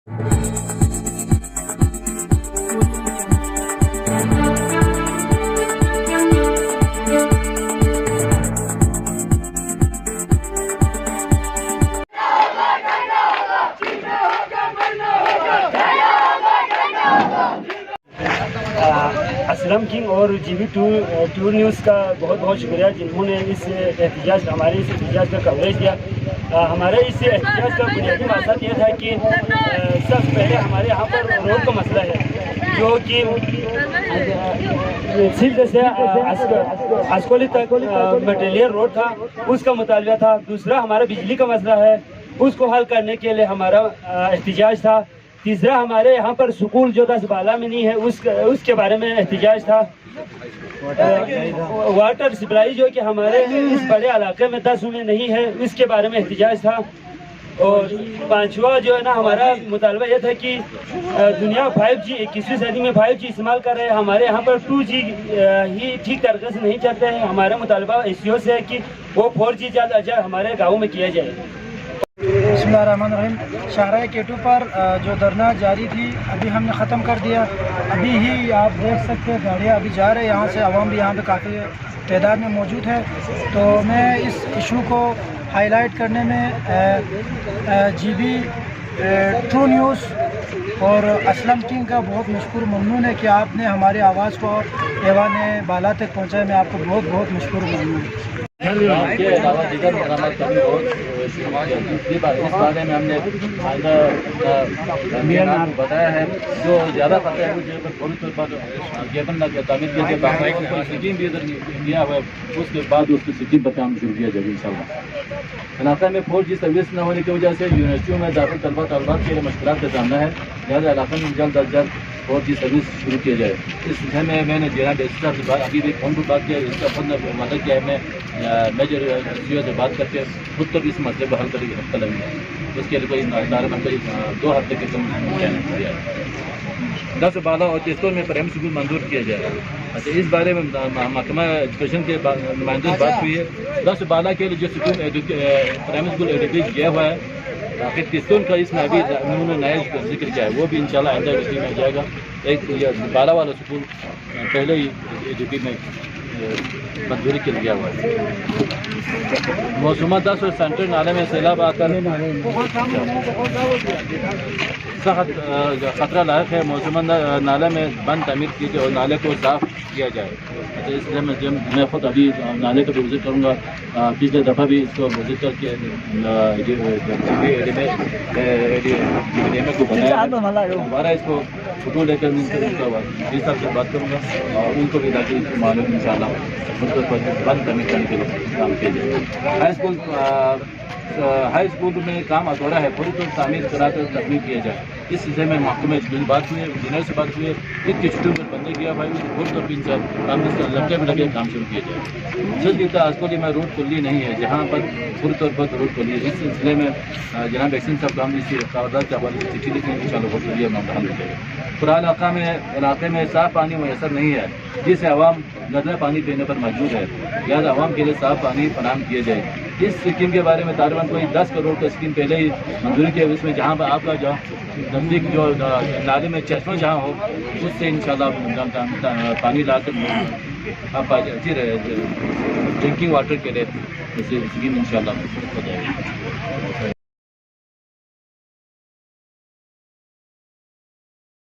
Aslam king اور GB tour news کا بہت بہت شکریہ جنہوں نے اس احتجاج ہمارے اس احتجاج کا کوریج دیا. ہمارے اس احتجاج کا بنیادی مقصد یہ تھا کہ سب سے پہلے ہمارے یہاں پر روڈ کا مسئلہ ہے جو کہ سلد سے اسکولی تک مٹیریل روڈ تھا, اس کا مطالبہ تھا. دوسرا ہمارا بجلی کا مسئلہ ہے, اس کو حل کرنے کے لیے ہمارا احتجاج تھا. تیسرا ہمارے یہاں پر سکول جو 10 بالا میں نہیں ہے اس کے بارے میں احتجاج تھا. واٹر سپلائی جو کہ ہمارے اس بڑے علاقے میں 10 میں نہیں ہے اس کے بارے میں احتجاج تھا. اور پانچواں جو ہے نا ہمارا مطالبہ یہ تھا کہ دنیا 5G 21ویں صدی میں 5G استعمال کر رہے ہیں, ہمارے یہاں پر 2G ہی ٹھیک طریقے سے نہیں چلتے ہیں. ہمارا مطالبہ SCO سے ہے کہ وہ 4G جلد از جلد ہمارے گاؤں میں کیا جائے. بسم اللہ الرحمن الرحیم. شاہراہ K2 پر جو دھرنا جاری تھی ابھی ہم نے ختم کر دیا. ابھی ہی آپ دیکھ سکتے ہیں گاڑیاں ابھی جا رہے ہیں یہاں سے, عوام بھی یہاں پہ کافی تعداد میں موجود ہے. تو میں اس ایشو کو ہائی لائٹ کرنے میں GB ٹرو نیوز اور اسلم کنگ کا بہت مشکور ممنون ہے کہ آپ نے ہماری آواز کو ایوان بالا تک پہنچائے. میں آپ کو بہت بہت مشکور ممنون ہوں. کے علاوہ دیگر مقامات کا بھی اس بارے میں ہم نے بتایا ہے. جو زیادہ پتہ ہے مجھے فوری طور پر گیبن کی تعمیر کے لیے باقاعدہ سکیم بھی ادھر دیا ہوا ہے, اس کے بعد اس کی سکیم پر کام شروع کیا جائے گا انشاءاللہ. علاقہ میں 4G سروس نہ ہونے کی وجہ سے یونیورسٹیوں میں داخل طالبات کے لیے مشکلات کا سامنا ہے. لہٰذا علاقہ میں جلد از جلد 4G سروس شروع کیا جائے. اس سلسلے میں نے جناب ایس صاحب سے بات ابھی بھی فون پر بات کیا, اس کا فون مدد کیا ہے. میں میجر SCO سے بات کر کے خود تک اس مسئلے کو حل کریں ہفتہ لگے گا. اس کے لیے کوئی تقریباً 2 ہفتے کے کم کیا 10 بالا اور تیستور میں پرائمری اسکول منظور کیا جائے. اچھا, اس بارے میں محکمہ ایجوکیشن کے نمائندوں سے بات ہوئی ہے. 10 بالا کے لیے جو اسکول پرائمری اسکول ایڈوکیٹ کیا ہوا ہے, آخر تیستون کا اس میں ابھی انہوں نے نیا ذکر کیا ہے, وہ بھی انشاءاللہ آئندہ وزیر میں جائے گا. ایک بالا والا اسکول پہلے ہی ایڈوکیٹ میں منظوری کے لیا ہوا ہے. موسمہ 10 اور سینٹر نالے میں سیلاب آ کر سخت خطرہ لاحق ہے. موسمہ نالے میں بند تعمیر کی جائے اور نالے کو صاف کیا جائے. اچھا, اس لیے میں خود ابھی نالے کا بھی وزٹ کروں گا. پچھلے دفعہ بھی اس کو وزٹ کر کے کو بنایا. ہمارا اس کو فوٹو لے کر جی صاحب سے بات کروں گا اور ان کو بھی تاکہ معلوم ان شاء اللہ بند کرنے کے لیے کام کیا جائے. ہائی اسکول میں کام ادھورا ہے, پوری طور تعمیر کرا کر تکمیل کیا جائے. اس سلسلے میں محکمہ ایجوکیشن بات ہوئی ہے, انجینئر سے بات ہوئی ہے. عید کی چھٹیوں پر بندے کیا بھائی پوری طور پر کام لڑکے میں لگے کام شروع کیا جائے. جلد کی اسکولی میں روڈ کھلی نہیں ہے, جہاں پر پوری طور پر روڈ کھلی ہے. اس سلسلے میں جناب ویکسین صاحب کو ہم اس قرارداد کے حوالے سے چٹھی لکھیں گے, ان شاء اللہ بہت ضروری معاملہ حل ہو جائے گا. پورا علاقے میں صاف پانی میسر نہیں ہے, جس سے عوام گندہ پانی پینے پر مجبور ہے. لہٰذا عوام کے لیے صاف پانی فراہم کیا جائے. اس اسکیم کے بارے میں تقریباً کوئی 10 کروڑ کا اسکیم پہلے ہی منظوری کی ہے. اس میں جہاں پر آپ کا جو نزدیک جو نالے میں چشمہ جہاں ہو اس سے انشاءاللہ پانی لا کر آپ اچھی ڈرنکنگ واٹر کے لیے اسکیم انشاءاللہ ہو جائے گی.